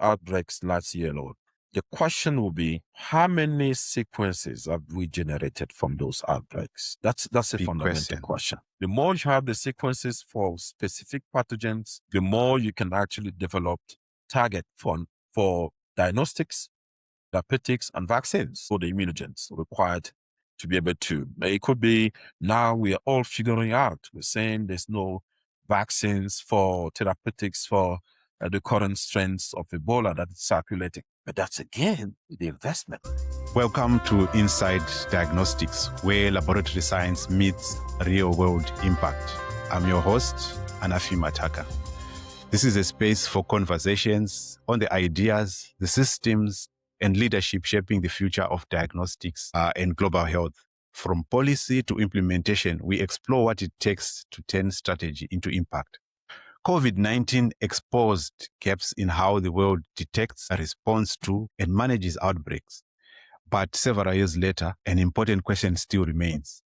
outbreaks last year alone. The question will be, how many sequences have we generated from those outbreaks? That's a Big fundamental question. The more you have the sequences for specific pathogens, the more you can actually develop target for diagnostics, therapeutics, and vaccines for the immunogens required to be able to. It could be now we are all figuring out. We're saying there's no vaccines for therapeutics for the current strains of Ebola that is circulating. But that's again the investment. Welcome to Inside Diagnostics, where laboratory science meets real-world impact. I'm your host, Anafi Mataka. This is a space for conversations on the ideas, the systems, and leadership shaping the future of diagnostics and global health. From policy to implementation, we explore what it takes to turn strategy into impact. COVID-19 exposed gaps in how the world detects, responds to, and manages outbreaks. But several years later, an important question still remains.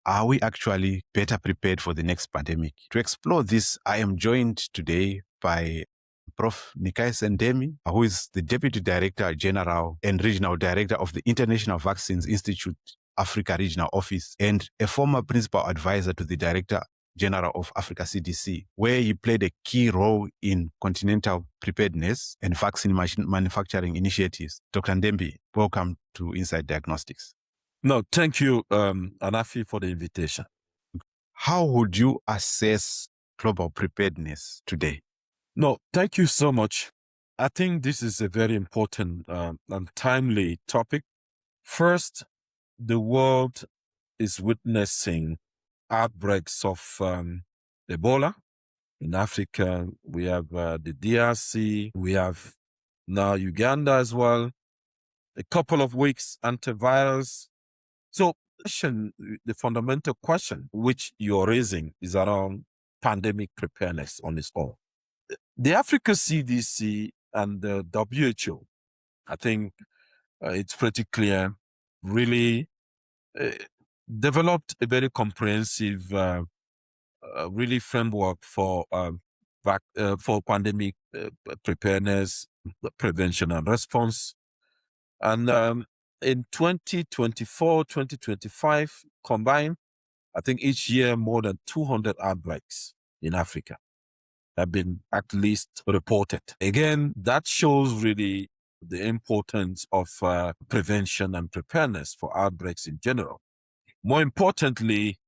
Are we actually better prepared for the next pandemic? To explore this, I am joined today by Prof. Nicaise Ndembi, who is the Deputy Director General and Regional Director of the International Vaccines Institute Africa Regional Office and a former Principal Advisor to the Director General of Africa CDC, where he played a key role in continental preparedness and vaccine manufacturing initiatives. Dr. Ndembi, welcome to Inside Diagnostics. No, thank you, Anafi, for the invitation. How would you assess global preparedness today? No, thank you so much. I think this is a very important and timely topic. First, the world is witnessing outbreaks of Ebola. In Africa, we have the DRC, we have now Uganda as well, a couple of weeks antivirus. So the fundamental question which you're raising is around pandemic preparedness on its own. The Africa CDC and the WHO, I think it's pretty clear, really developed a very comprehensive really framework for pandemic preparedness, prevention and response. And in 2024, 2025 combined, I think each year more than 200 outbreaks in Africa have been at least reported. Again, that shows really the importance of prevention and preparedness for outbreaks in general. More importantly,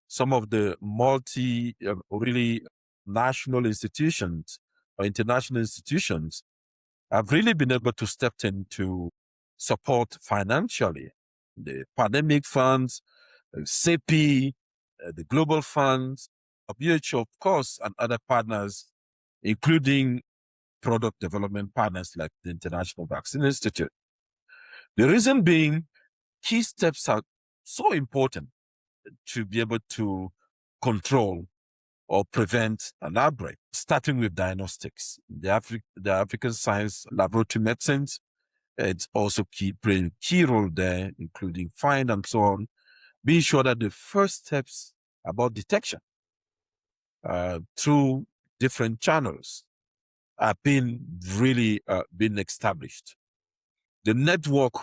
some of the really national institutions or international institutions have really been able to step in to support financially the pandemic funds, CEPI, the global funds, WHO, of course, and other partners, including product development partners like the International Vaccine Institute. The reason being, key steps are so important to be able to control or prevent an outbreak, starting with diagnostics. The African Science Laboratory Medicines, it's also playing a key role there, including find and so on, being sure that the first steps about detection through different channels have been established. The network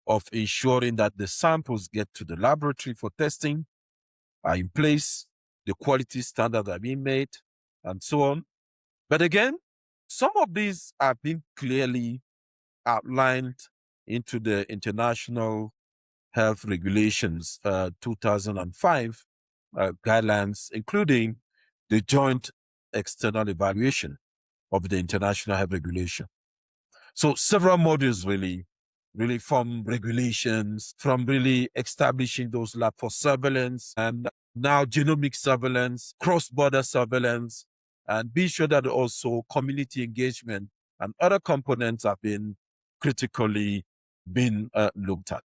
of ensuring that the samples get to the laboratory for testing are in place, the quality standards are being made, and so on. But again, some of these are being clearly outlined into the International Health Regulations 2005 guidelines, including the joint external evaluation of the International Health Regulation. So several modules really from regulations, from really establishing those labs for surveillance, and now genomic surveillance, cross-border surveillance, and be sure that also community engagement and other components have been critically looked at.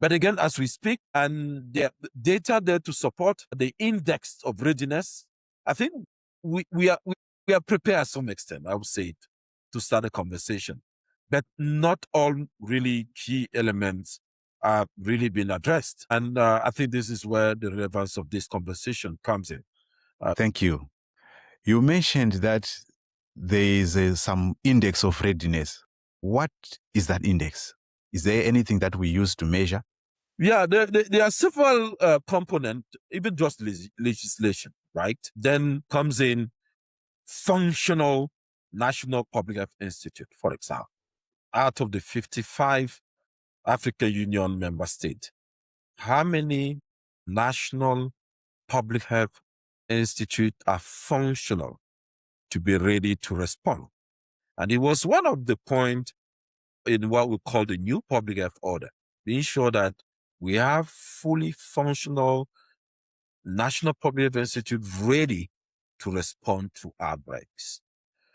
But again, as we speak, and the data there to support the index of readiness, I think we are prepared to some extent, I would say, to start a conversation. But not all really key elements are really been addressed. And I think this is where the relevance of this conversation comes in. Thank you. You mentioned that there is some index of readiness. What is that index? Is there anything that we use to measure? Yeah, there are several components, even just legislation, right? Then comes in functional National Public Health Institute, for example. Out of the 55 African Union member states, how many national public health institutes are functional to be ready to respond? And it was one of the points in what we call the new public health order, being sure that we have fully functional national public health institute ready to respond to outbreaks.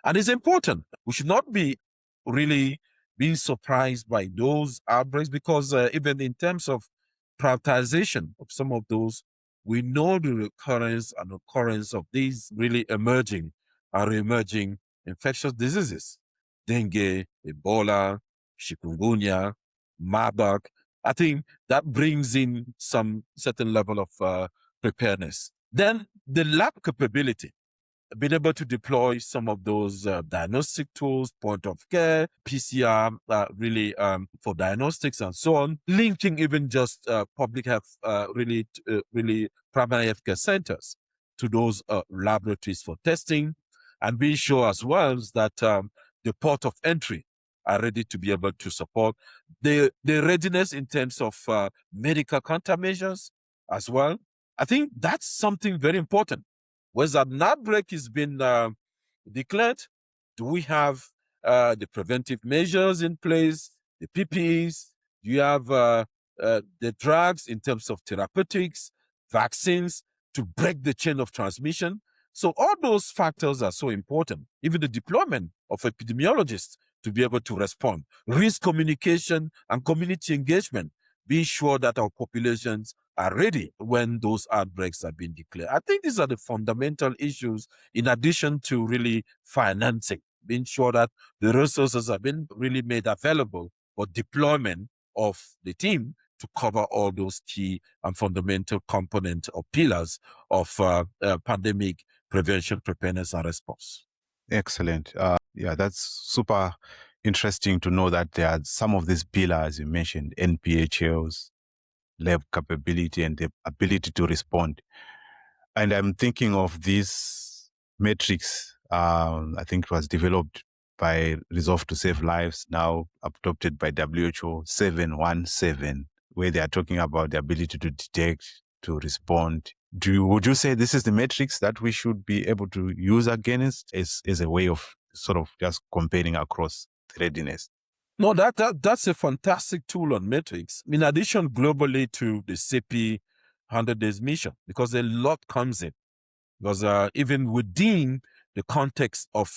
And it's important. We should not be really being surprised by those outbreaks because even in terms of prioritization of some of those, we know the recurrence and occurrence of these really emerging and re-emerging infectious diseases. Dengue, Ebola, chikungunya, Marburg. I think that brings in some certain level of preparedness. Then the lab capability, been able to deploy some of those diagnostic tools, point of care, PCR, for diagnostics and so on, linking even just public health, really primary healthcare centers to those laboratories for testing, and being sure as well that the port of entry are ready to be able to support the readiness in terms of medical countermeasures as well. I think that's something very important. Once an outbreak has been declared, do we have the preventive measures in place, the PPEs? Do you have the drugs in terms of therapeutics, vaccines to break the chain of transmission? So all those factors are so important. Even the deployment of epidemiologists to be able to respond, risk communication and community engagement, being sure that our populations are ready when those outbreaks have been declared. I think these are the fundamental issues, in addition to really financing, being sure that the resources have been really made available for deployment of the team to cover all those key and fundamental components or pillars of pandemic prevention, preparedness, and response. Excellent. Yeah, that's super interesting to know that there are some of these pillars you mentioned, NPHLs, lab capability, and the ability to respond. And I'm thinking of this matrix, I think it was developed by Resolve to Save Lives, now adopted by WHO 717, where they are talking about the ability to detect, to respond. Would you say this is the matrix that we should be able to use against as a way of sort of just comparing across readiness? No, that's a fantastic tool on metrics. In addition, globally to the CP 100 days mission, because a lot comes in. Because even within the context of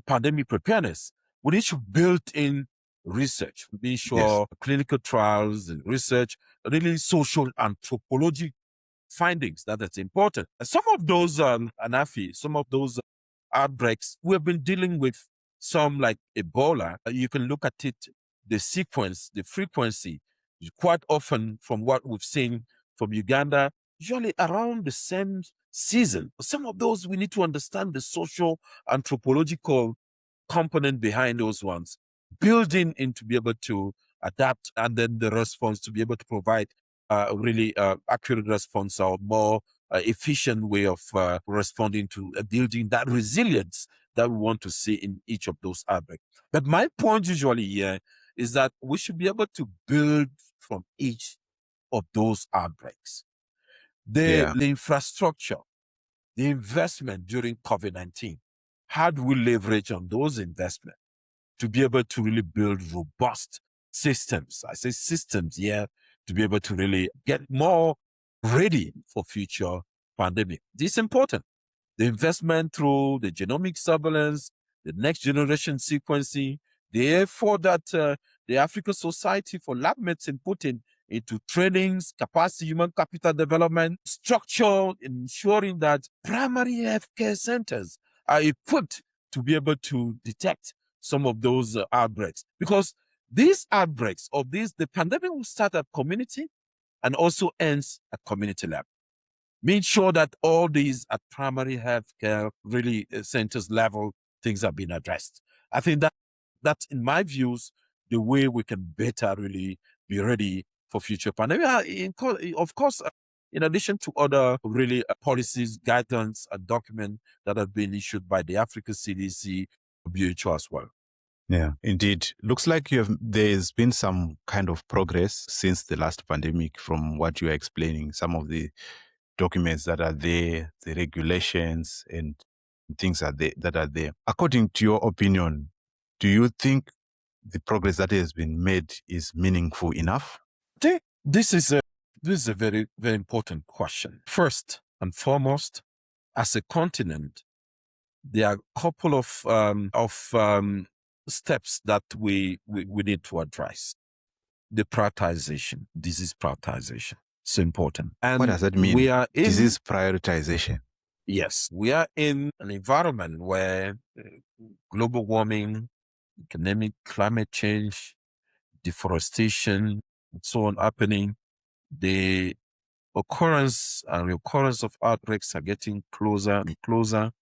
pandemic preparedness, we need to build in research, be sure clinical trials and research, really social anthropology findings that's important. Some of those, Anafi, some of those outbreaks, we've been dealing with some like Ebola. You can look at it, the sequence, the frequency, quite often from what we've seen from Uganda, usually around the same season. Some of those we need to understand the social anthropological component behind those ones, building in to be able to adapt, and then the response to be able to provide really accurate response or more efficient way of responding to building that resilience that we want to see in each of those outbreaks. But my point usually here is that we should be able to build from each of those outbreaks. The infrastructure, the investment during COVID-19, how do we leverage on those investments to be able to really build robust systems? I say systems here to be able to really get more ready for future pandemic. This is important. The investment through the genomic surveillance, the next generation sequencing, the effort that the African Society for Lab Medicine put in into trainings, capacity, human capital development, structure, ensuring that primary healthcare centers are equipped to be able to detect some of those outbreaks. Because these outbreaks of the pandemic will start at community and also ends at community level. Make sure that all these at primary healthcare really centers level things have been addressed. I think that's, in my views, the way we can better really be ready for future pandemic. Of course, in addition to other really policies, guidance, and documents that have been issued by the African CDC, WHO as well. Yeah, indeed. Looks like there's been some kind of progress since the last pandemic from what you are explaining, some of the documents that are there, the regulations and things that are there. According to your opinion, do you think the progress that has been made is meaningful enough? This is a very, very important question. First and foremost, as a continent, there are a couple of steps that we need to address. The prioritization, disease prioritization, it's important. And what does that mean? We are in disease prioritization. Yes, we are in an environment where global warming, economic, climate change, deforestation, and so on happening. The occurrence and recurrence of outbreaks are getting closer and closer.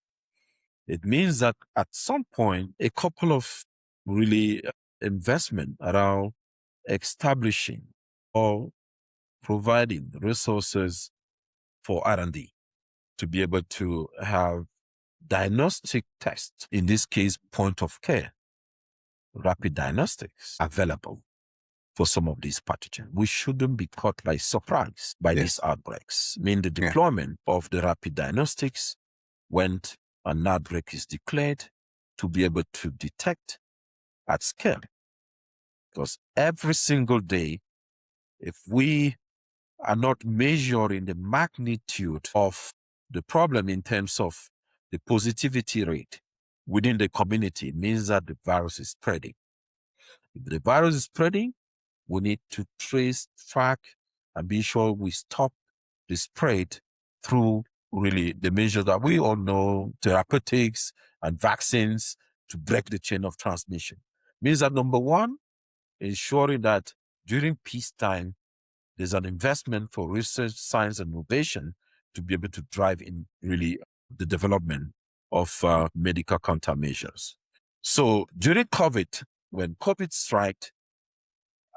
It means that at some point, a couple of really investment around establishing or providing resources for R&D to be able to have diagnostic tests, in this case, point of care, rapid diagnostics available for some of these pathogens. We shouldn't be caught by surprise by these outbreaks. I mean, the deployment of the rapid diagnostics when an outbreak is declared to be able to detect at scale. Because every single day, if we are not measuring the magnitude of the problem in terms of the positivity rate within the community, it means that the virus is spreading. If the virus is spreading, we need to trace, track, and be sure we stop the spread through really the measures that we all know, therapeutics and vaccines to break the chain of transmission. Means that number one, ensuring that during peacetime, there's an investment for research, science, and innovation to be able to drive in really the development of medical countermeasures. So during COVID, when COVID struck,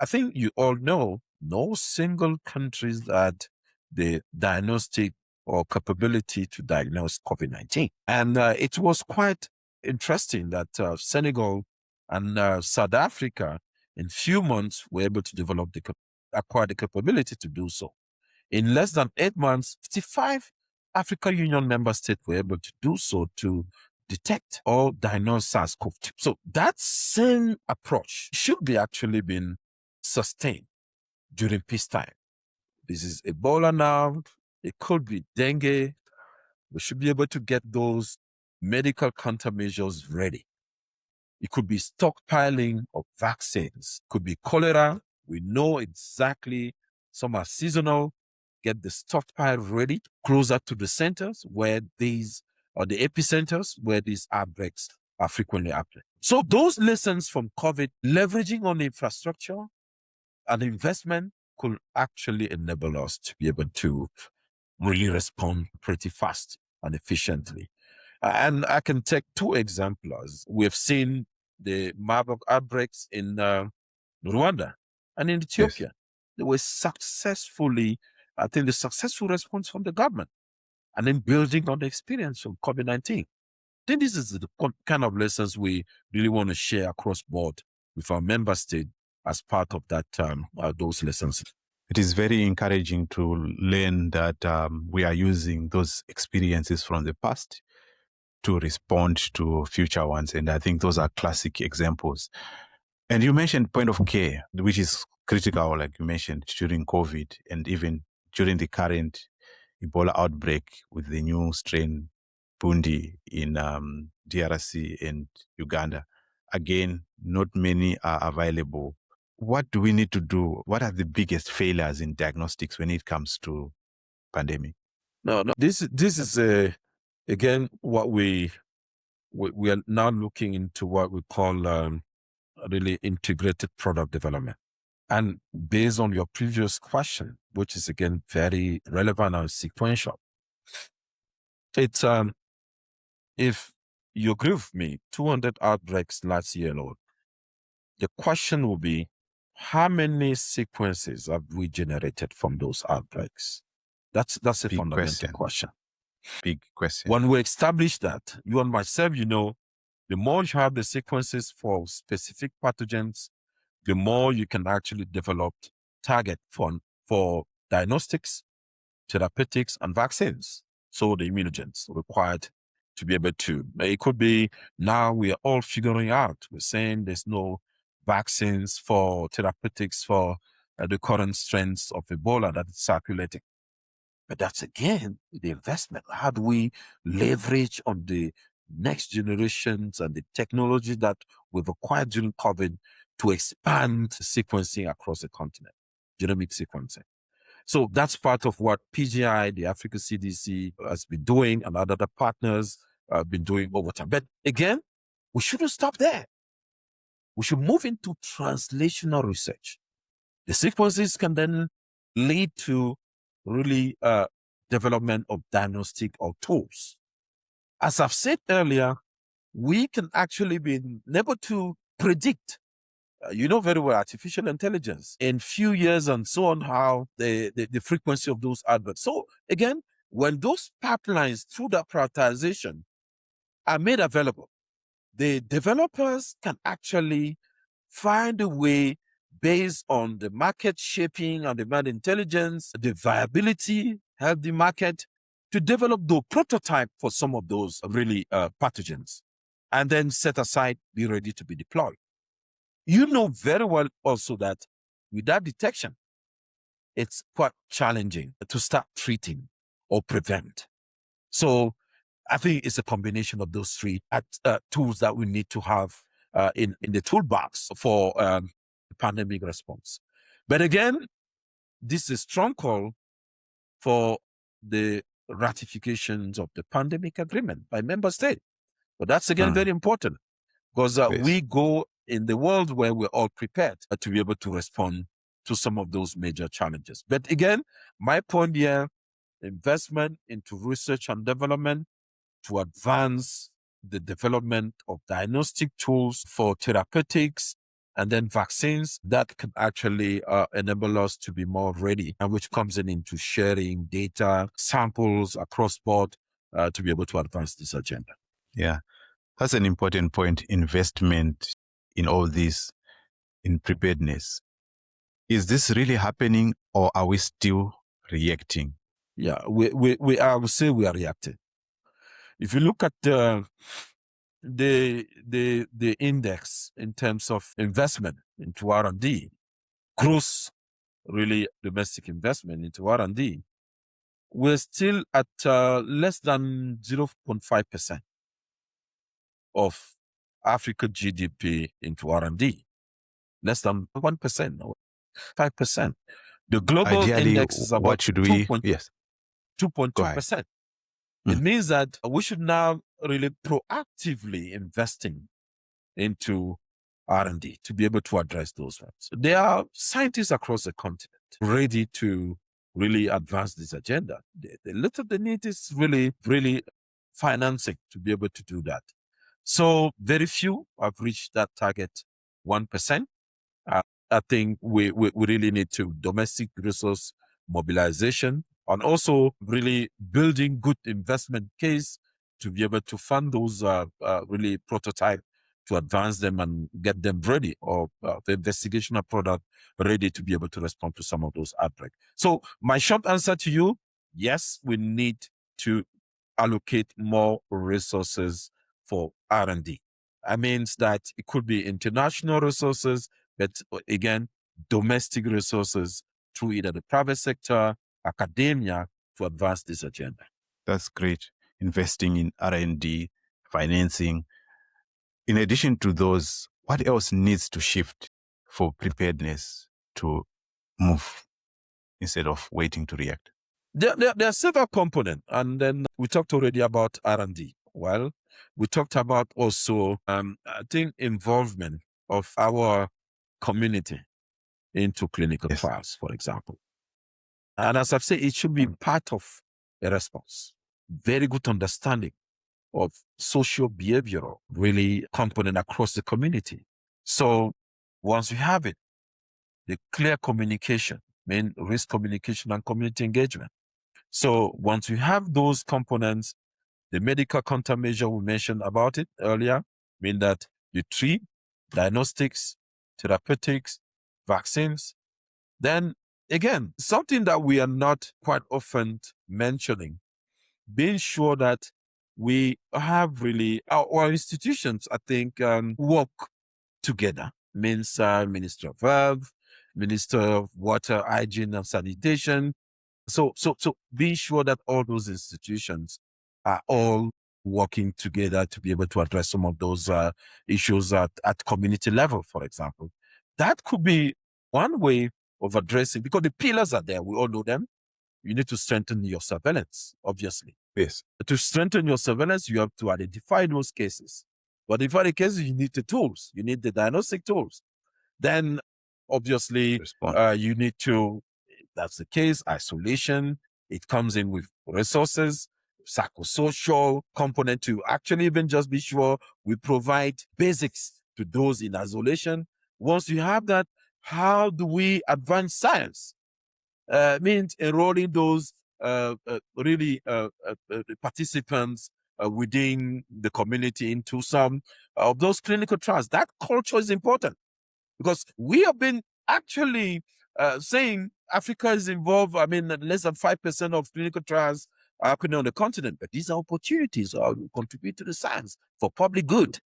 I think you all know no single country had the diagnostic or capability to diagnose COVID-19. And it was quite interesting that Senegal and South Africa in few months were able to develop acquire the capability to do so. In less than 8 months, 55 African Union member states were able to do so to detect or diagnose SARS-CoV-2. So that same approach should be actually been sustained during peacetime. This is Ebola now. It could be dengue. We should be able to get those medical countermeasures ready. It could be stockpiling of vaccines. It could be cholera. We know exactly some are seasonal. Get the stockpile ready closer to the centers where these or the epicenters where these outbreaks are frequently happening. So those lessons from COVID, leveraging on infrastructure and investment could actually enable us to be able to really respond pretty fast and efficiently. And I can take two examples. We've seen the Marburg outbreaks in Rwanda and in Ethiopia. Yes. They were successfully, I think, the successful response from the government and then building on the experience of COVID-19. I think this is the kind of lessons we really want to share across board with our member state as part of that those lessons. It is very encouraging to learn that we are using those experiences from the past to respond to future ones. And I think those are classic examples. And you mentioned point of care, which is critical, like you mentioned, during COVID and even during the current Ebola outbreak with the new strain Bundi in DRC and Uganda. Again, not many are available. What do we need to do? What are the biggest failures in diagnostics when it comes to pandemic? No. This is again what we are now looking into what we call really integrated product development. And based on your previous question, which is again very relevant and sequential, it's if you agree with me, 200 outbreaks last year alone. The question will be, how many sequences have we generated from those outbreaks? That's a Big fundamental question. Big question. When we establish that, you and myself, the more you have the sequences for specific pathogens, the more you can actually develop target for diagnostics, therapeutics, and vaccines. So the immunogens required to be able to. It could be now we are all figuring out. We're saying there's no vaccines for therapeutics for the current strains of Ebola that is circulating. But that's again the investment. How do we leverage on the next generations and the technology that we've acquired during COVID to expand sequencing across the continent, genomic sequencing? So that's part of what PGI, the Africa CDC, has been doing, and other partners have been doing over time. But again, we shouldn't stop there. We should move into translational research. The sequences can then lead to really development of diagnostic or tools. As I've said earlier, we can actually be able to predict, very well, artificial intelligence in few years and so on, how the frequency of those adverts. So again, when those pipelines through that prioritization are made available, the developers can actually find a way based on the market shaping and demand intelligence, the viability, help the market to develop the prototype for some of those really pathogens, and then set aside, be ready to be deployed. You know very well also that without detection, it's quite challenging to start treating or prevent. So I think it's a combination of those three tools that we need to have in the toolbox for pandemic response. But again, this is a strong call for the ratifications of the pandemic agreement by member state. But that's again very important, because we go in the world where we're all prepared to be able to respond to some of those major challenges. But again, my point here, investment into research and development to advance the development of diagnostic tools for therapeutics and then vaccines that can actually enable us to be more ready, and which comes into sharing data, samples across board to be able to advance this agenda. Yeah, that's an important point. Investment in all this, in preparedness. Is this really happening, or are we still reacting? Yeah, I would say we are reacting. If you look at the index in terms of investment into R&D, gross really domestic investment into R&D, we're still at less than 0.5% of Africa GDP into R&D. Less than 1% or 5%. The global Ideally, index is about what should we? Yes. 2.2%. It means that we should now really proactively investing into R&D to be able to address those ones. There are scientists across the continent ready to really advance this agenda. The little they need is really, really financing to be able to do that. So very few have reached that target 1%. I think we really need to domestic resource mobilization, and also really building good investment case to be able to fund those really prototype to advance them and get them ready, or the investigational product ready to be able to respond to some of those outbreaks. So my short answer to you, yes, we need to allocate more resources for R&D. That means that it could be international resources, but again, domestic resources through either the private sector, academia, to advance this agenda. That's great. Investing in R&D, financing. In addition to those, what else needs to shift for preparedness to move instead of waiting to react? There are several components, and then we talked already about R&D. Well, we talked about also, I think, involvement of our community into clinical trials, for example. And as I've said, it should be part of a response. Very good understanding of social behavioral really component across the community. So once we have it, the clear communication, main risk communication and community engagement. So once we have those components, the medical countermeasure we mentioned about it earlier, mean that you treat, diagnostics, therapeutics, vaccines. Then again, something that we are not quite often mentioning, being sure that we have really our institutions, I think, work together. Means Minister of Health, Minister of Water, Hygiene and Sanitation. So being sure that all those institutions are all working together to be able to address some of those issues at community level, for example. That could be one way of addressing, because the pillars are there. We all know them. You need to strengthen your surveillance, obviously. Yes. To strengthen your surveillance, you have to identify those cases. But if the cases, you need the tools. You need the diagnostic tools. Then, obviously, you need to, if that's the case, isolation. It comes in with resources, psychosocial component to actually even just be sure we provide basics to those in isolation. Once you have that, how do we advance science? Means enrolling those participants within the community into some of those clinical trials. That culture is important, because we have been actually saying Africa is involved. I mean, less than 5% of clinical trials are happening on the continent, but these are opportunities to contribute to the science for public good.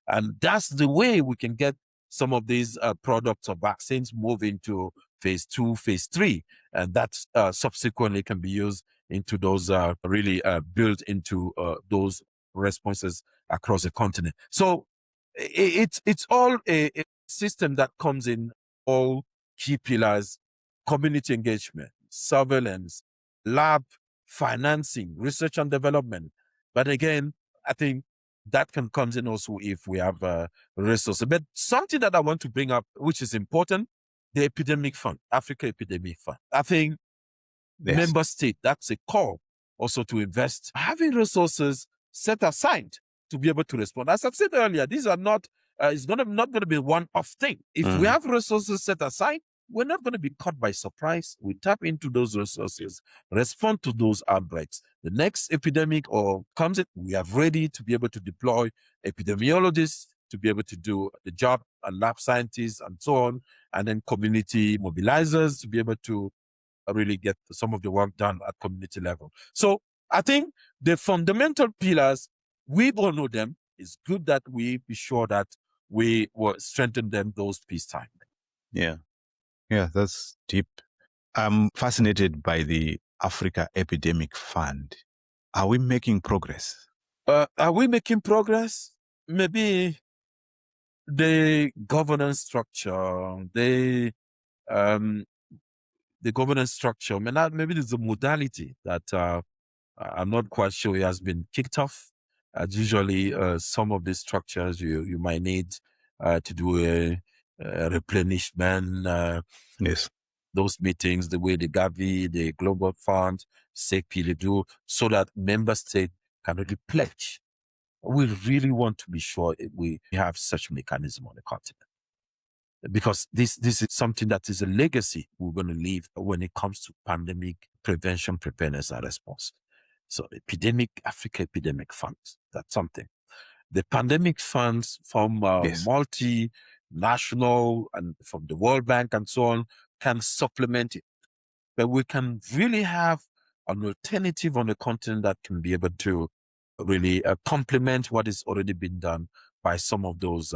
And that's the way we can get some of these products or vaccines move into phase 2, phase 3. And that subsequently can be used into those really built into those responses across the continent. So it's all a system that comes in all key pillars: community engagement, surveillance, lab, financing, research and development. But again, I think that can come in also if we have resources. But something that I want to bring up, which is important, the Epidemic Fund, Africa Epidemic Fund. I think member state, that's a call also to invest, having resources set aside to be able to respond. As I've said earlier, these are not, it's not going to be one-off thing. If we have resources set aside, we're not going to be caught by surprise. We tap into those resources, respond to those outbreaks. The next epidemic or comes it, we are ready to be able to deploy epidemiologists to be able to do the job, and lab scientists and so on, and then community mobilizers to be able to really get some of the work done at community level. So I think the fundamental pillars, we all know them. It's good that we be sure that we will strengthen them those peacetime. Yeah, that's deep. I'm fascinated by the Africa Epidemic Fund. Are we making progress? Are we making progress? Maybe the governance structure, the governance structure, maybe there's a modality that I'm not quite sure it has been kicked off. Usually, some of these structures you might need to do a replenishment. Yes. Those meetings, the way the Gavi, the Global Fund, SECP do, so that member state can really pledge. We really want to be sure we have such mechanism on the continent, because this is something that is a legacy we're going to leave when it comes to pandemic prevention, preparedness, and response. So Africa Epidemic Funds, that's something. The pandemic funds from multinational and from the World Bank and so on can supplement it. But we can really have an alternative on the continent that can be able to really complement what is already been done by some of those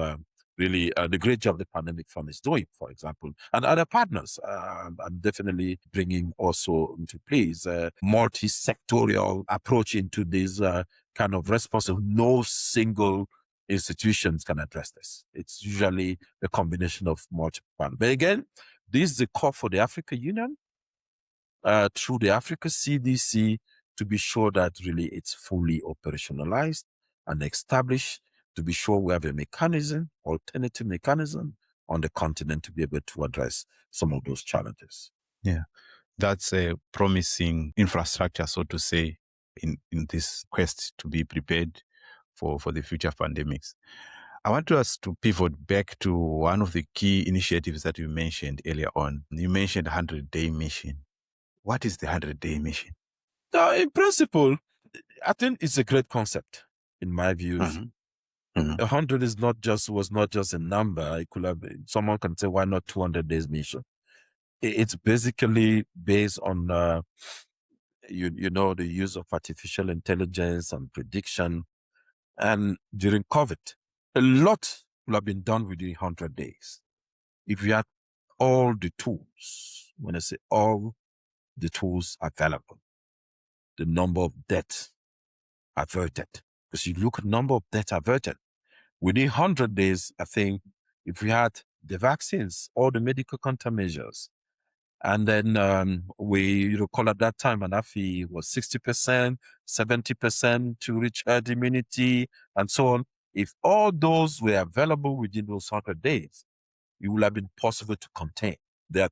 the great job the Pandemic Fund is doing, for example, and other partners. I'm definitely bringing also into place a multi-sectorial approach into this kind of response. No single institutions can address this. It's usually a combination of multiple partners. But again, this is the call for the African Union through the Africa CDC to be sure that really it's fully operationalized and established, to be sure we have a mechanism, alternative mechanism on the continent to be able to address some of those challenges. Yeah, that's a promising infrastructure, so to say, in this quest to be prepared. for the future pandemics. I want us to pivot back to one of the key initiatives that you mentioned earlier on. You mentioned 100-day mission. What is the 100-day mission? In principle, I think it's a great concept in my views. 100 was not just a number. It could have been, someone can say, why not 200 days mission? It's basically based on the use of artificial intelligence and prediction. And during COVID, a lot will have been done within 100 days. If you had all the tools, when I say all the tools available, the number of deaths averted, because you look at number of deaths averted, within 100 days, I think if we had the vaccines, all the medical countermeasures, and then we recall at that time, Anafi was 60%, 70% to reach herd immunity, and so on. If all those were available within those 100 days, it would have been possible to contain that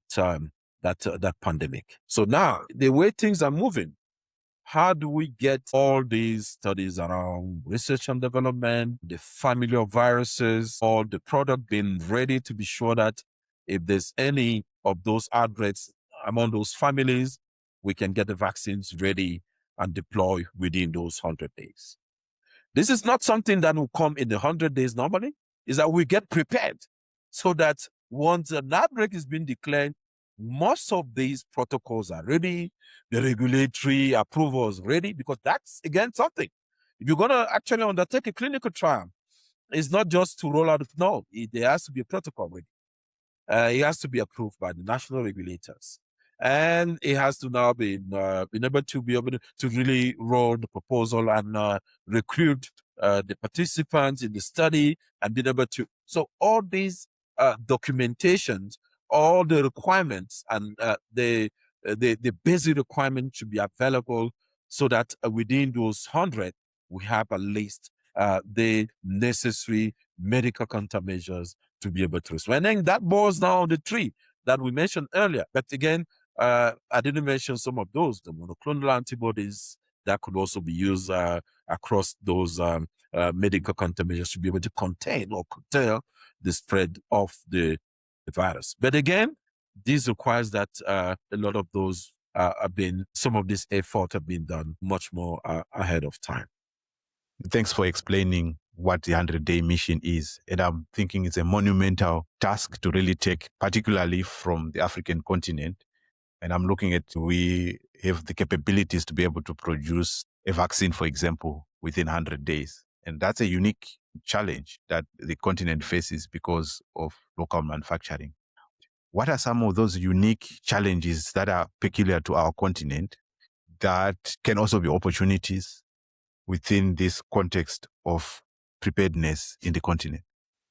pandemic. So now, the way things are moving, how do we get all these studies around research and development, the family of viruses, all the product being ready to be sure that if there's any of those outbreaks among those families, we can get the vaccines ready and deploy within those 100 days. This is not something that will come in the 100 days normally, is that we get prepared so that once an outbreak is being declared, most of these protocols are ready, the regulatory approvals ready, because that's, again, something. If you're going to actually undertake a clinical trial, it's not just to roll out, no, there has to be a protocol ready. It has to be approved by the national regulators. And it has to now be able to really roll the proposal and recruit the participants in the study and be able to. So all these documentations, all the requirements and the basic requirements should be available so that within those 100, we have at least the necessary medical countermeasures to be able to respond. And then that boils down on the three that we mentioned earlier. But again, I didn't mention some of those, the monoclonal antibodies that could also be used across those medical countermeasures to be able to contain or curtail the spread of the virus. But again, this requires that a lot of those some of this effort have been done much more ahead of time. Thanks for explaining what the 100-day mission is. And I'm thinking it's a monumental task to really take, particularly from the African continent. And I'm looking at, we have the capabilities to be able to produce a vaccine, for example, within 100 days. And that's a unique challenge that the continent faces because of local manufacturing. What are some of those unique challenges that are peculiar to our continent that can also be opportunities within this context of preparedness in the continent?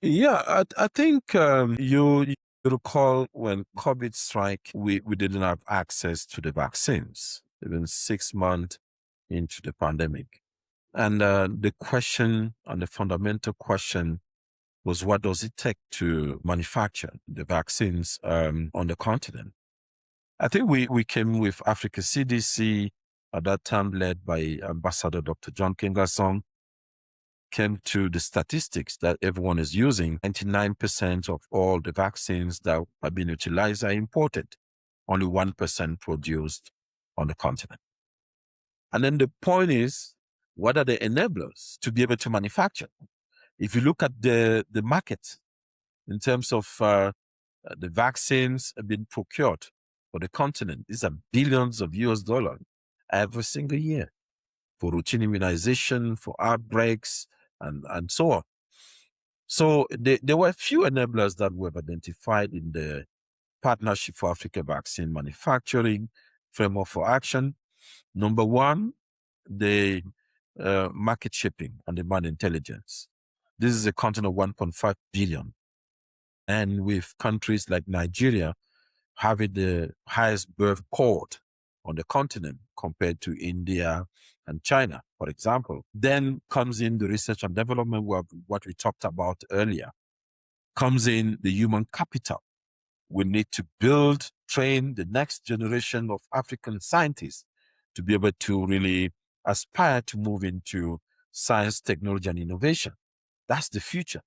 Yeah, I think you recall when COVID struck, we didn't have access to the vaccines, even 6 months into the pandemic. And the question and the fundamental question was, what does it take to manufacture the vaccines on the continent? I think we came with Africa CDC at that time, led by Ambassador Dr. John Kingasong, came to the statistics that everyone is using. 99% of all the vaccines that are being utilized are imported, only 1% produced on the continent. And then the point is, what are the enablers to be able to manufacture? If you look at the market in terms of the vaccines being procured for the continent, these are billions of US dollars every single year for routine immunization, for outbreaks, and so on. So there were a few enablers that were identified in the Partnership for Africa Vaccine Manufacturing Framework for Action. Number one, the market shaping and demand intelligence. This is a continent of 1.5 billion. And with countries like Nigeria having the highest birth cohort on the continent compared to India and China, for example. Then comes in the research and development, what we talked about earlier. Comes in the human capital. We need to build, train the next generation of African scientists to be able to really aspire to move into science, technology, and innovation. That's the future.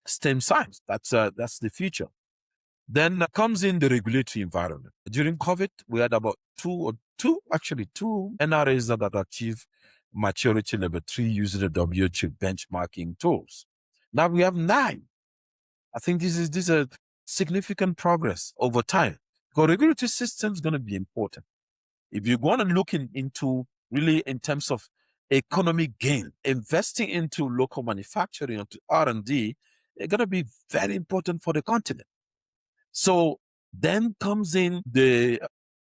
STEM science, that's the future. Then comes in the regulatory environment. During COVID, we had about two NRAs that achieved maturity level 3 using the WHO benchmarking tools. Now we have 9. I think this is a significant progress over time. Because regulatory system is going to be important. If you want to look into really in terms of economic gain, investing into local manufacturing, into R&D, it's going to be very important for the continent. So then comes in the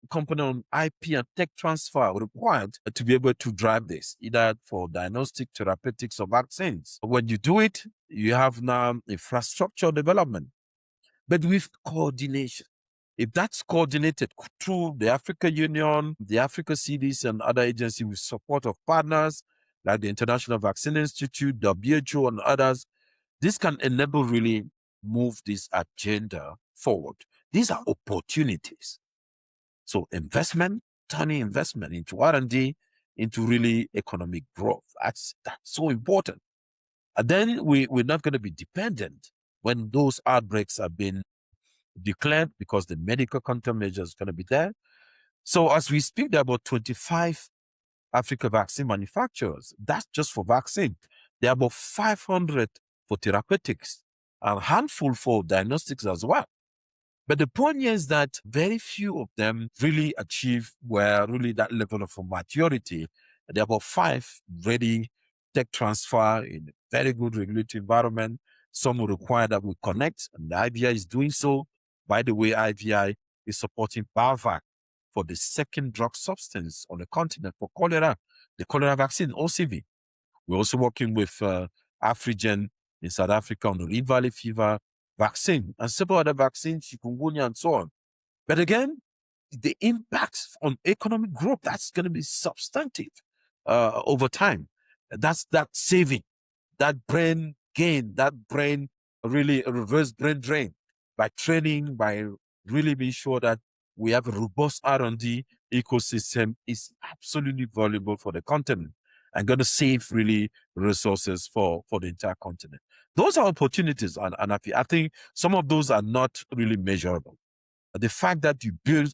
component on IP and tech transfer required to be able to drive this, either for diagnostic, therapeutics, or vaccines. When you do it, you have now infrastructure development, but with coordination. If that's coordinated through the African Union, the Africa CDC, and other agencies with support of partners like the International Vaccine Institute, WHO, and others, this can enable really move this agenda forward. These are opportunities. So turning investment into R&D, into really economic growth. That's so important. And then we're not going to be dependent when those outbreaks have been declared, because the medical countermeasure is going to be there. So as we speak, there are about 25 Africa vaccine manufacturers. That's just for vaccine. There are about 500 for therapeutics, a handful for diagnostics as well. But the point here is that very few of them really achieve really that level of maturity. There are about 5 ready tech transfer in a very good regulatory environment. Some will require that we connect, and the IVI is doing so. By the way, IVI is supporting BioVac for the second drug substance on the continent for cholera, the cholera vaccine, OCV. We're also working with Afrigen in South Africa on the Rift Valley fever vaccine and several other vaccines, chikungunya, and so on. But again, the impact on economic growth, that's going to be substantive over time. That's that saving, that brain gain, that brain really reverse brain drain by training, by really being sure that we have a robust R&D ecosystem is absolutely valuable for the continent and going to save really resources for the entire continent. Those are opportunities, and I think some of those are not really measurable. The fact that you build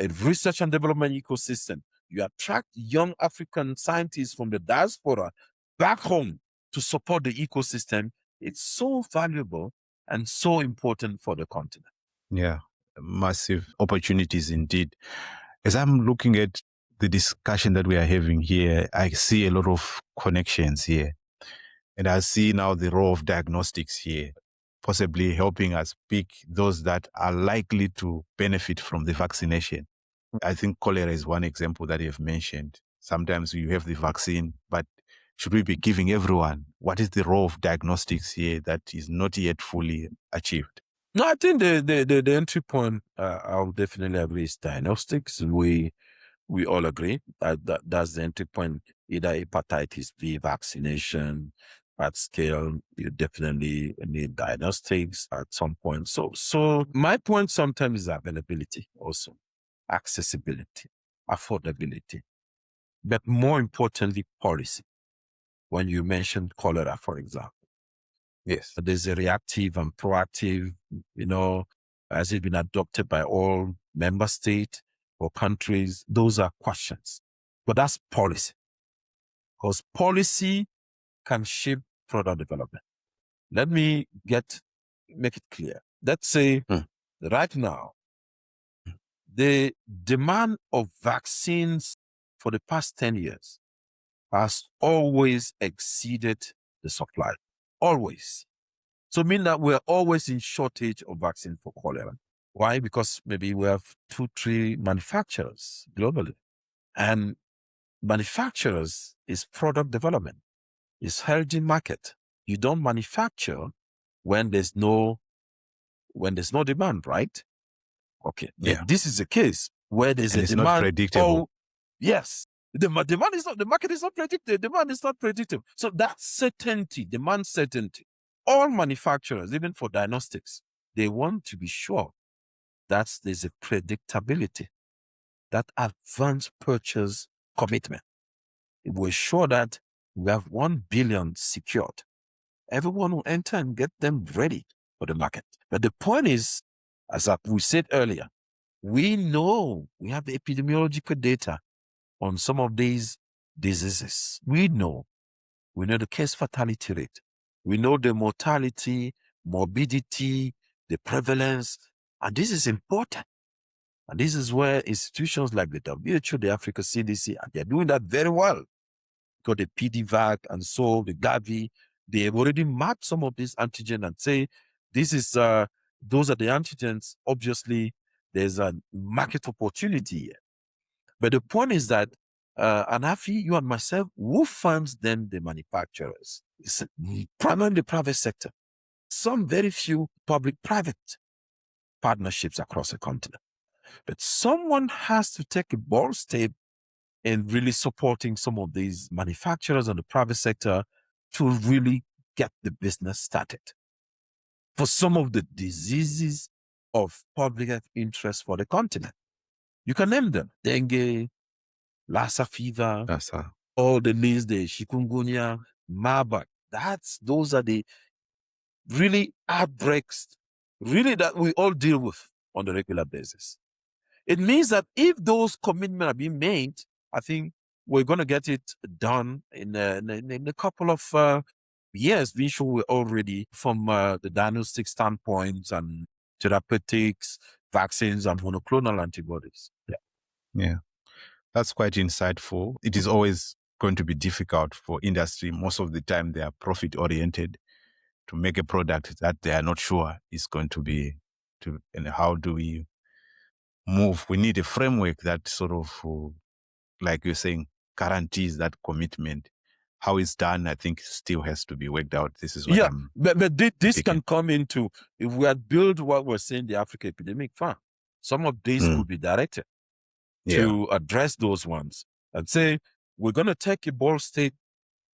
a research and development ecosystem, you attract young African scientists from the diaspora back home to support the ecosystem, it's so valuable and so important for the continent. Yeah, massive opportunities indeed. As I'm looking at the discussion that we are having here, I see a lot of connections here. And I see now the role of diagnostics here, possibly helping us pick those that are likely to benefit from the vaccination. I think cholera is one example that you've mentioned. Sometimes you have the vaccine, but should we be giving everyone? What is the role of diagnostics here that is not yet fully achieved? No, I think the entry point, I'll definitely agree, is diagnostics. We all agree that's the entry point. Either hepatitis B vaccination at scale, you definitely need diagnostics at some point. So my point sometimes is availability, also accessibility, affordability, but more importantly, policy. When you mentioned cholera, for example, Yes. there's a reactive and proactive, has it been adopted by all member states or countries? Those are questions. But that's policy. Because policy can shape product development. Let me make it clear. Let's say right now, the demand of vaccines for the past 10 years has always exceeded the supply. Always. So mean that we're always in shortage of vaccine for cholera. Why? Because maybe we have 2-3 manufacturers globally. And manufacturers is product development. It's healthy market. You don't manufacture when there's no demand, right? Okay. Yeah. This is a case where there's a it's demand. Not predictable. Yes. The market is not predictable. Demand is not predictable. So that certainty, demand certainty, all manufacturers, even for diagnostics, they want to be sure that there's a predictability, that advance purchase commitment. We're sure that We have 1 billion secured. Everyone will enter and get them ready for the market. But the point is, as we said earlier, we know we have epidemiological data on some of these diseases. We know the case fatality rate. We know the mortality, morbidity, the prevalence, and this is important. And this is where institutions like the WHO, the Africa CDC, and they're doing that very well. Got the PDVAC and so the Gavi, they have already mapped some of these antigen and say, this is those are the antigens. Obviously, there's a market opportunity here. But the point is that Anafi, you and myself, who funds then the manufacturers? It's primarily the private sector. Some very few public-private partnerships across the continent. But someone has to take a bold step in really supporting some of these manufacturers and the private sector to really get the business started. For some of the diseases of public health interest for the continent, you can name them: dengue, Lassa fever, all the list, the chikungunya, Marburg. Those are the really outbreaks, really that we all deal with on a regular basis. It means that if those commitments are being made, I think we're going to get it done in a couple of years, being sure we're already from the diagnostic standpoint and therapeutics, vaccines, and monoclonal antibodies. Yeah, that's quite insightful. It is always going to be difficult for industry. Most of the time, they are profit-oriented to make a product that they are not sure is going to be. And how do we move? We need a framework that sort of, like you're saying, guarantees that commitment. How it's done, I think, still has to be worked out. This is what I'm but this can come into, if we had built what we're saying, the Africa Epidemic Fund, some of these could be directed to address those ones and say, we're going to take a bold state,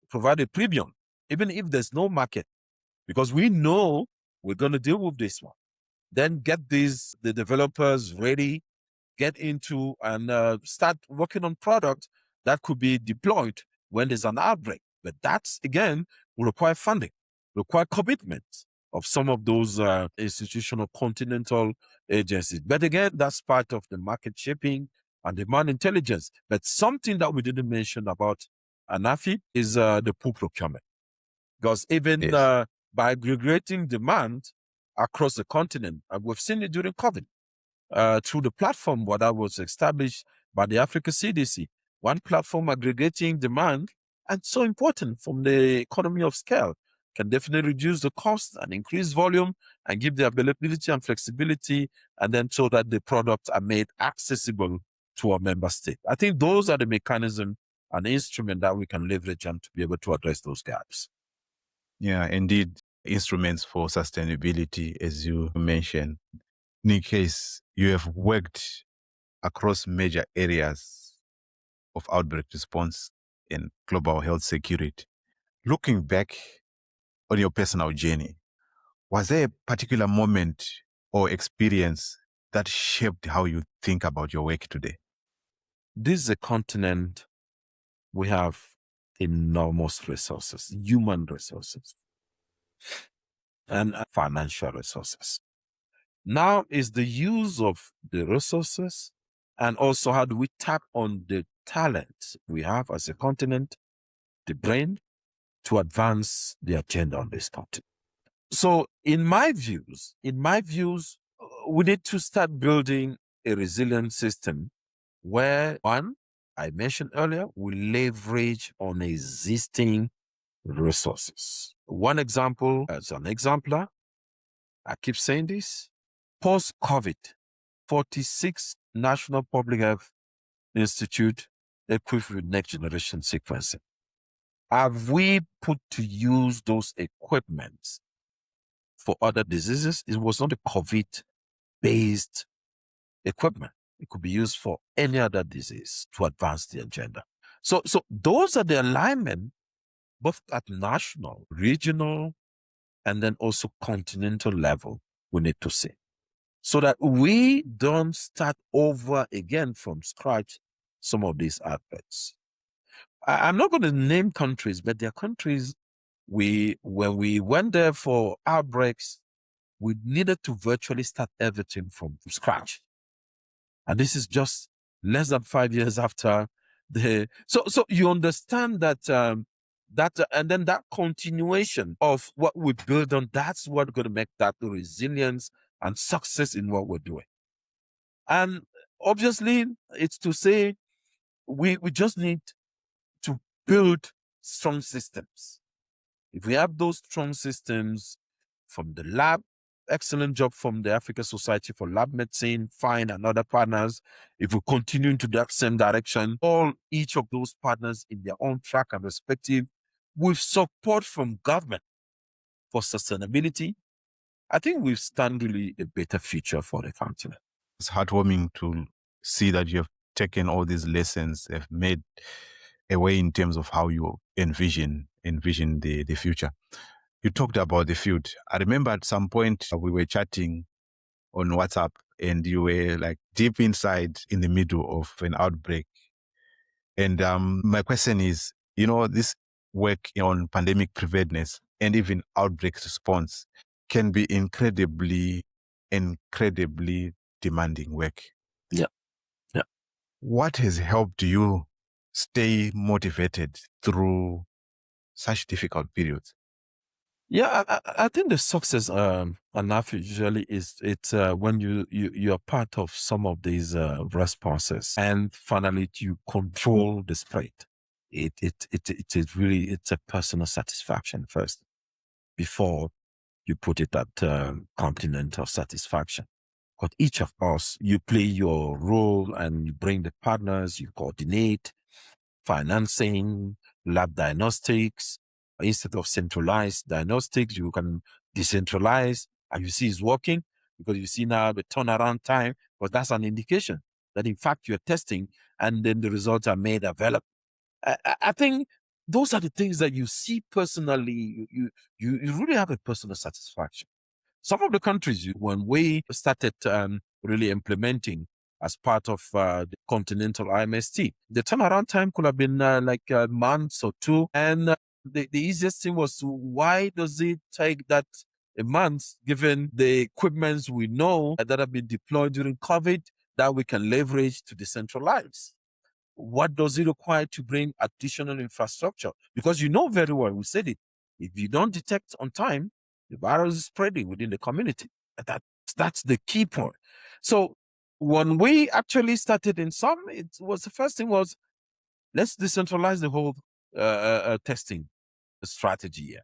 provide a premium, even if there's no market, because we know we're going to deal with this one. Then get the developers ready, get into and start working on product that could be deployed when there's an outbreak. But that's, again, will require funding, require commitment of some of those institutional continental agencies. But again, that's part of the market shaping and demand intelligence. But something that we didn't mention about ANAFI is the pool procurement. Because even by aggregating demand across the continent, and we've seen it during COVID, through the platform that was established by the Africa CDC, one platform aggregating demand, and so important from the economy of scale, can definitely reduce the cost and increase volume and give the availability and flexibility, and then so that the products are made accessible to our member state. I think those are the mechanism and instrument that we can leverage and to be able to address those gaps. Yeah, indeed, instruments for sustainability, as you mentioned. Nicaise, you have worked across major areas of outbreak response and global health security. Looking back on your personal journey, was there a particular moment or experience that shaped how you think about your work today? This is a continent we have enormous resources, human resources, and financial resources. Now is the use of the resources, and also how do we tap on the talent we have as a continent, the brain, to advance the agenda on this continent. So in my views, we need to start building a resilient system where, one, I mentioned earlier, we leverage on existing resources. One example, as an exemplar, I keep saying this, post-COVID, 46 National Public Health Institute equipped with next generation sequencing. Have we put to use those equipments for other diseases? It was not a COVID-based equipment. It could be used for any other disease to advance the agenda. So those are the alignment, both at national, regional, and then also continental level we need to see, so that we don't start over again from scratch some of these outbreaks. I'm not going to name countries, but there are countries when we went there for outbreaks, we needed to virtually start everything from scratch. And this is just less than 5 years after so you understand that and then that continuation of what we build on, that's what's going to make that resilience and success in what we're doing. And obviously, it's to say we just need to build strong systems. If we have those strong systems from the lab, excellent job from the African Society for Lab Medicine, FINE, and other partners. If we continue into that same direction, each of those partners in their own track and perspective, with support from government for sustainability, I think we stand really a better future for the continent. It's heartwarming to see that you have taken all these lessons, have made a way in terms of how you envision the future. You talked about the field. I remember at some point we were chatting on WhatsApp and you were like deep inside in the middle of an outbreak. And my question is, this work on pandemic preparedness and even outbreak response can be incredibly demanding work. Yeah. What has helped you stay motivated through such difficult periods? Yeah, I think the success enough usually it's when you're part of some of these responses and finally you control the spread. It is really, it's a personal satisfaction first before you put it at continental satisfaction. But each of us, you play your role and you bring the partners, you coordinate, financing, lab diagnostics. Instead of centralized diagnostics, you can decentralize, and you see it's working because you see now the turnaround time, but that's an indication that in fact you're testing and then the results are made available. I think those are the things that you see personally. You really have a personal satisfaction. Some of the countries, when we started really implementing as part of the continental IMST, the turnaround time could have been like months or two. And the easiest thing was, why does it take that a month, given the equipments we know that have been deployed during COVID that we can leverage to decentralize? What does it require to bring additional infrastructure? Because you know very well, we said it, if you don't detect on time, the virus is spreading within the community. That's the key point. So when we actually started in some, it was the first thing was, let's decentralize the whole testing strategy here.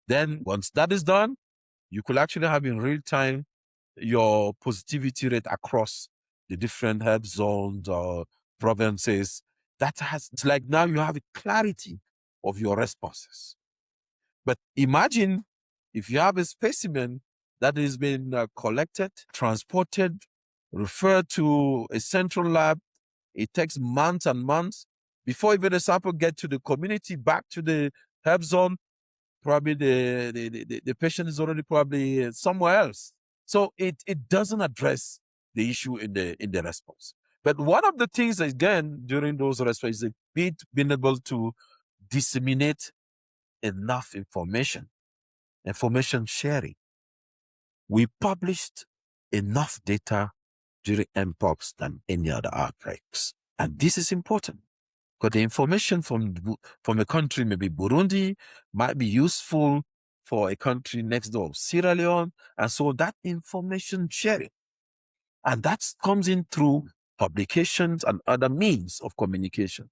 Then once that is done, you could actually have in real time your positivity rate across the different health zones or provinces. It's like now you have a clarity of your responses. But imagine if you have a specimen that has been collected, transported, referred to a central lab. It takes months and months before even the sample get to the community, back to the health zone. Probably the patient is already probably somewhere else. So it doesn't address the issue in the response. But one of the things, again, during those responses is being able to disseminate enough information sharing. We published enough data during Mpox than any other outbreaks. And this is important because the information from a country, maybe Burundi, might be useful for a country next door, Sierra Leone. And so that information sharing, and that comes in through publications and other means of communication.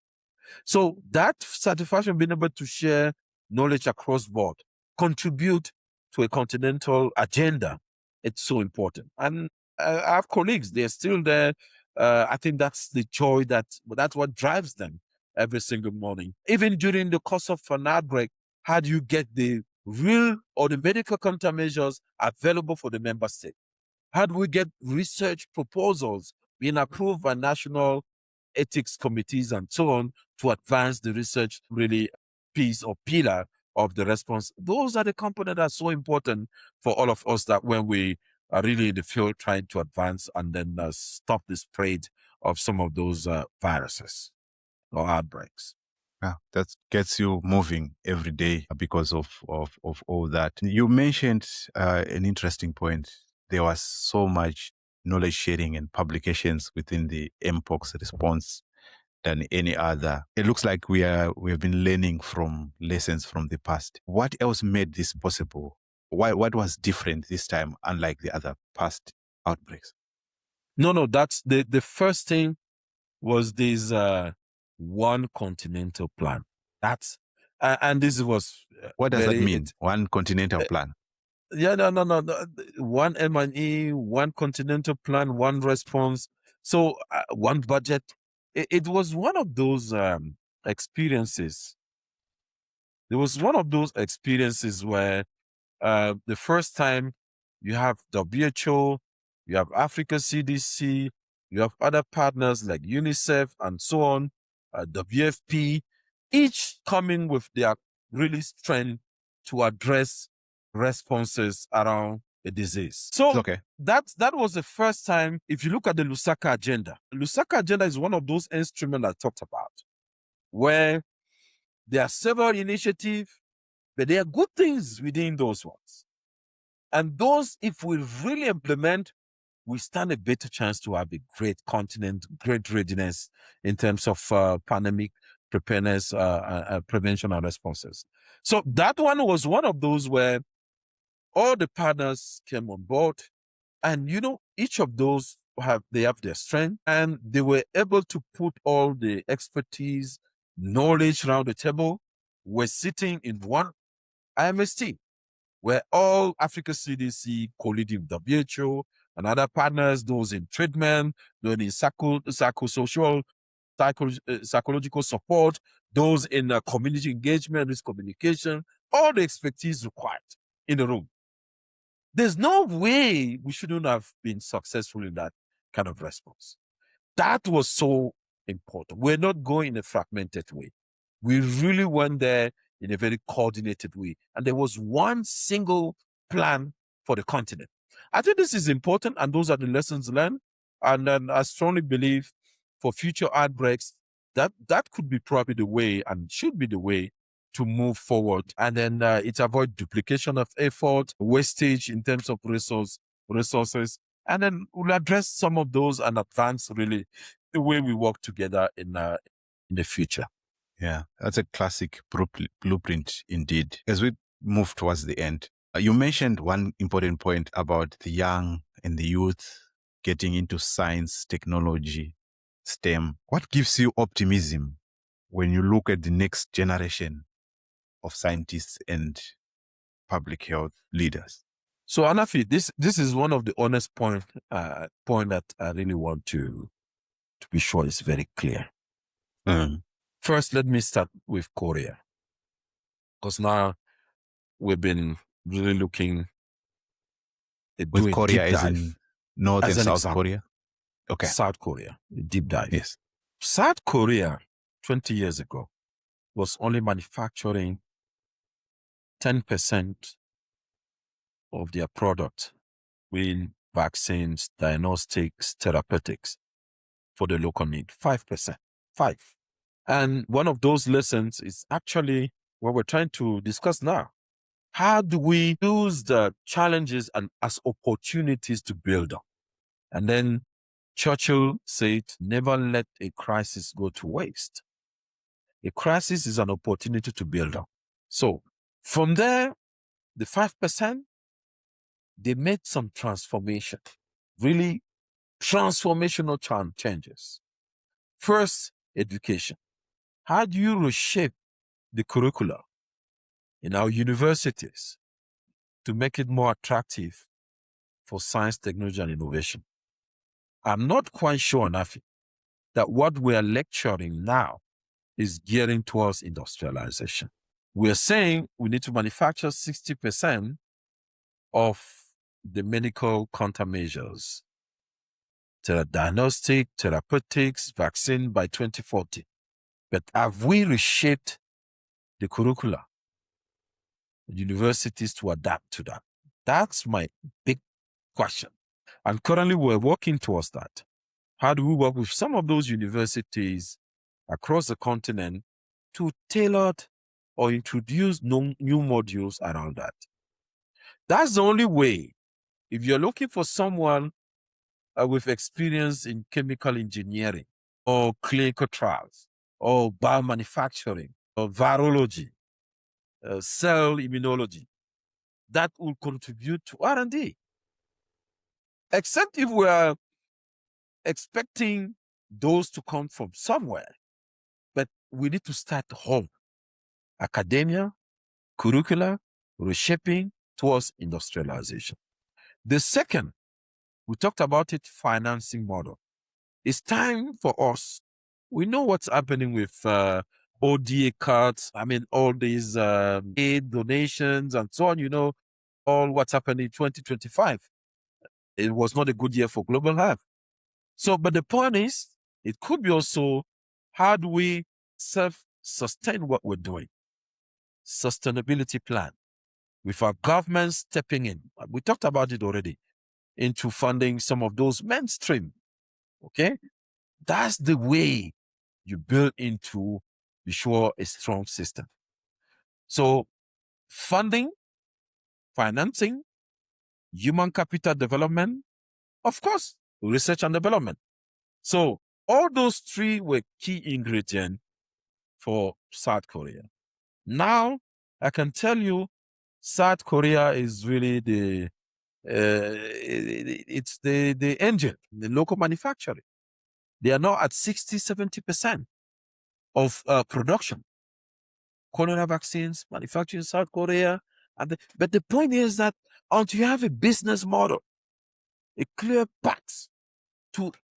So that satisfaction, being able to share knowledge across board, contribute to a continental agenda, it's so important. And I have colleagues, they're still there. I think that's the joy, that's what drives them every single morning. Even during the course of an outbreak, how do you get the real or the medical countermeasures available for the member state? How do we get research proposals being approved by national ethics committees and so on to advance the research really piece or pillar of the response? Those are the components that are so important for all of us, that when we are really in the field trying to advance and then stop the spread of some of those viruses or outbreaks. That gets you moving every day because of all that. You mentioned an interesting point. There was so much knowledge sharing and publications within the Mpox response than any other. It looks like we have been learning from lessons from the past. What else made this possible? What was different this time, unlike the other past outbreaks? No, that's the first thing was this one continental plan. That's and this was What does that mean? it, One continental plan. yeah, no. One M&E, one continental plan, one response. So one budget. It was one of those experiences. There was one of those experiences where the first time you have WHO, you have Africa CDC, you have other partners like UNICEF and so on, WFP, each coming with their really strength to address responses around a disease. So Okay. that was the first time. If you look at the Lusaka agenda is one of those instruments I talked about, where there are several initiatives, but there are good things within those ones. And those, if we really implement, we stand a better chance to have a great continent, great readiness in terms of pandemic preparedness, prevention, and responses. So that one was one of those where all the partners came on board, and each of those have their strength, and they were able to put all the expertise, knowledge around the table. We're sitting in one IMST, where all Africa CDC, colleaguing WHO, and other partners, those in treatment, those in psychosocial, psychological support, those in community engagement, risk communication, all the expertise required in the room. There's no way we shouldn't have been successful in that kind of response. That was so important. We're not going in a fragmented way. We really went there in a very coordinated way. And there was one single plan for the continent. I think this is important, and those are the lessons learned. And then I strongly believe for future outbreaks, that could be probably the way and should be the way to move forward. And then it avoid duplication of effort, wastage in terms of resources. And then we'll address some of those and advance really the way we work together in the future. Yeah, that's a classic blueprint indeed. As we move towards the end, you mentioned one important point about the young and the youth getting into science, technology, STEM. What gives you optimism when you look at the next generation of scientists and public health leaders? So Anafi, this is one of the honest point that I really want to be sure is very clear. First, let me start with Korea, because now we've been really looking at with doing Korea deep as dive. in North As and an South example. Korea. Okay. South Korea, a deep dive. Yes. South Korea 20 years ago was only manufacturing 10% of their product with vaccines, diagnostics, therapeutics for the local need. 5%. 5. And one of those lessons is actually what we're trying to discuss now. How do we use the challenges and as opportunities to build on? And then Churchill said, never let a crisis go to waste. A crisis is an opportunity to build on. So from there, the 5%, they made some transformation, really transformational changes. First, education. How do you reshape the curricula in our universities to make it more attractive for science, technology, and innovation? I'm not quite sure, Nafi, that what we are lecturing now is gearing towards industrialization. We're saying we need to manufacture 60% of the medical countermeasures, diagnostic, therapeutics, vaccine by 2040. But have we reshaped the curricula, universities to adapt to that? That's my big question. And currently we're working towards that. How do we work with some of those universities across the continent to tailor or introduce new modules around that. That's the only way. If you're looking for someone with experience in chemical engineering or clinical trials or biomanufacturing or virology, cell immunology, that will contribute to R&D. Except if we are expecting those to come from somewhere. But we need to start home. Academia, curricula, reshaping towards industrialization. The second, we talked about it, financing model. It's time for us. We know what's happening with ODA cards. I mean, all these aid donations and so on, all what's happening in 2025. It was not a good year for global health. So, but the point is, it could be also, how do we self-sustain what we're doing? Sustainability plan with our government stepping in. We talked about it already, into funding some of those mainstream. Okay? That's the way you build into, be sure, a strong system. So funding, financing, human capital development, of course, research and development. So all those three were key ingredients for South Korea. Now, I can tell you, South Korea is really it's the engine, the local manufacturing. They are now at 60-70% of production. Corona vaccines manufactured in South Korea. But the point is that until you have a business model, a clear path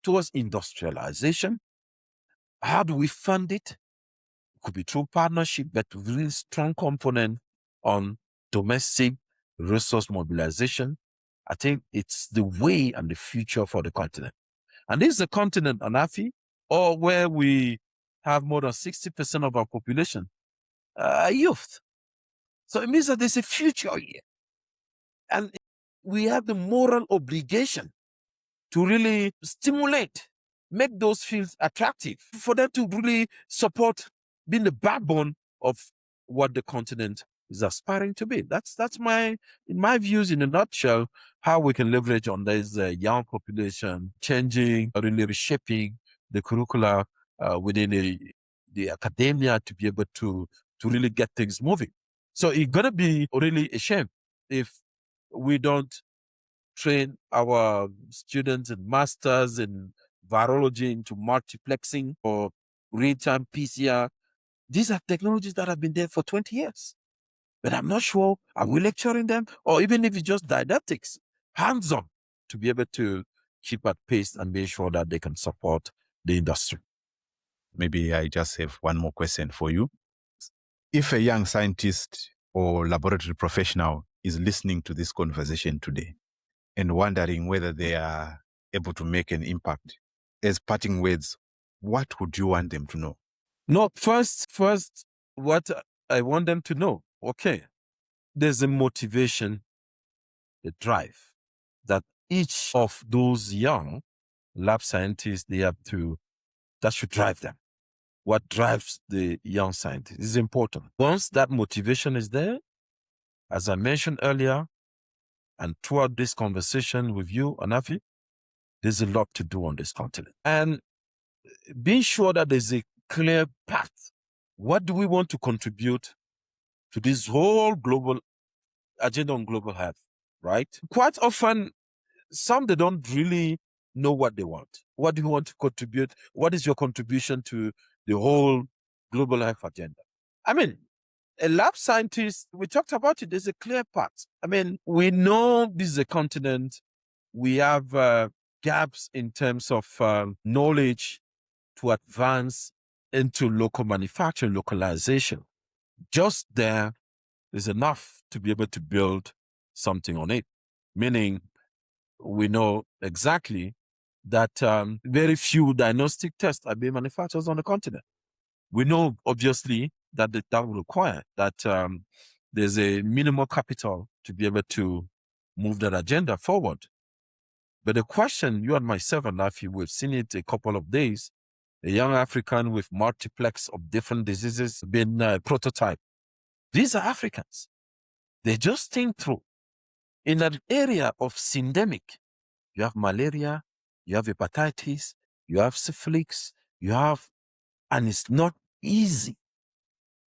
towards industrialization, how do we fund it? It could be through partnership, but really strong component on domestic resource mobilization. I think it's the way and the future for the continent. And this is a continent, Anafi, or where we have more than 60% of our population youth. So it means that there's a future here. And we have the moral obligation to really stimulate, make those fields attractive, for them to really support being the backbone of what the continent is aspiring to be. That's in my views, in a nutshell, how we can leverage on this young population, changing, really reshaping the curricula within the academia to be able to really get things moving. So it's going to be really a shame if we don't train our students and masters in virology into multiplexing or real-time PCR. These are technologies that have been there for 20 years. But I'm not sure, are we lecturing them? Or even if it's just didactics, hands-on, to be able to keep at pace and make sure that they can support the industry. Maybe I just have one more question for you. If a young scientist or laboratory professional is listening to this conversation today and wondering whether they are able to make an impact, as parting words, what would you want them to know? No, first, what I want them to know, okay, there's a motivation, a drive that each of those young lab scientists, that should drive them. What drives the young scientists is important. Once that motivation is there, as I mentioned earlier, and throughout this conversation with you, Anafi, there's a lot to do on this continent. And being sure that there's a clear path. What do we want to contribute to this whole global agenda on global health, right? Quite often, they don't really know what they want. What do you want to contribute? What is your contribution to the whole global health agenda? I mean, a lab scientist, we talked about it, there's a clear path. I mean, we know this is a continent. We have gaps in terms of knowledge to advance into local manufacturing, localization. Just there is enough to be able to build something on it. Meaning, we know exactly that very few diagnostic tests are being manufactured on the continent. We know, obviously, that will require that there's a minimal capital to be able to move that agenda forward. But the question, you and myself and Nafi, we've seen it a couple of days, a young African with multiplex of different diseases being prototyped. These are Africans. They just think through. In an area of syndemic, you have malaria, you have hepatitis, you have syphilis, and it's not easy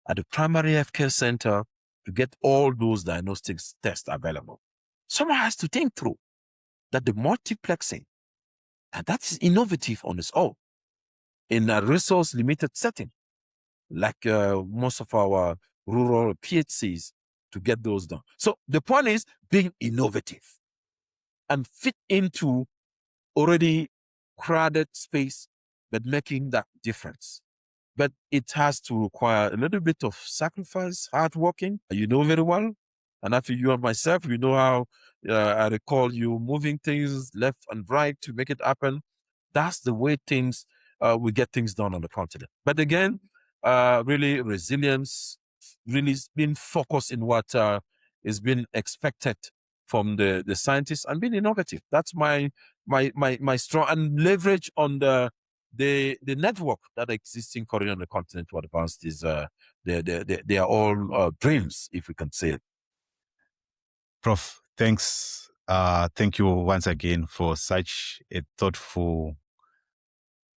at the primary healthcare center to get all those diagnostics tests available. Someone has to think through that the multiplexing, and that is innovative on its own in a resource-limited setting, like most of our rural PHCs, to get those done. So the point is being innovative and fit into already crowded space, but making that difference. But it has to require a little bit of sacrifice, hard working. You know very well. And after you and myself, you know how I recall you moving things left and right to make it happen. That's the way we get things done on the continent. But again, really resilience, really being focused in what is being expected from the scientists and being innovative. That's my strong, and leverage on the network that exists in Korea on the continent to advance is they are all dreams, if we can say it. Prof, thanks. Thank you once again for such a thoughtful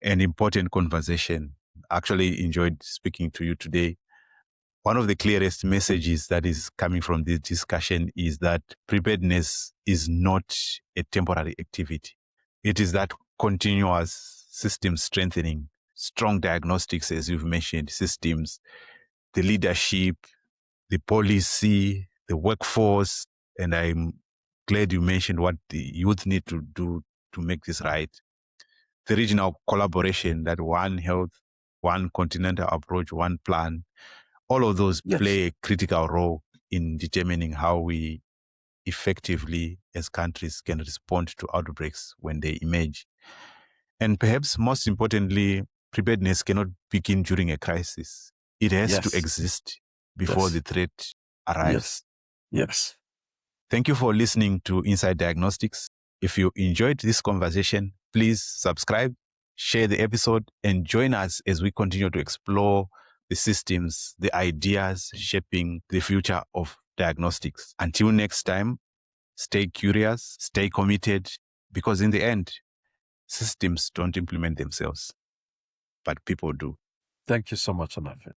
and important conversation. Actually enjoyed speaking to you today. One of the clearest messages that is coming from this discussion is that preparedness is not a temporary activity. It is that continuous system strengthening, strong diagnostics, as you've mentioned, systems, the leadership, the policy, the workforce, and I'm glad you mentioned what the youth need to do to make this right. The regional collaboration, that one health, one continental approach, one plan, all of those play a critical role in determining how we effectively as countries can respond to outbreaks when they emerge. And perhaps most importantly, preparedness cannot begin during a crisis. It has to exist before the threat arrives. Yes. Thank you for listening to Inside Diagnostics. If you enjoyed this conversation, please subscribe, share the episode, and join us as we continue to explore the systems, the ideas shaping the future of diagnostics. Until next time, stay curious, stay committed, because in the end, systems don't implement themselves, but people do. Thank you so much, Anafi.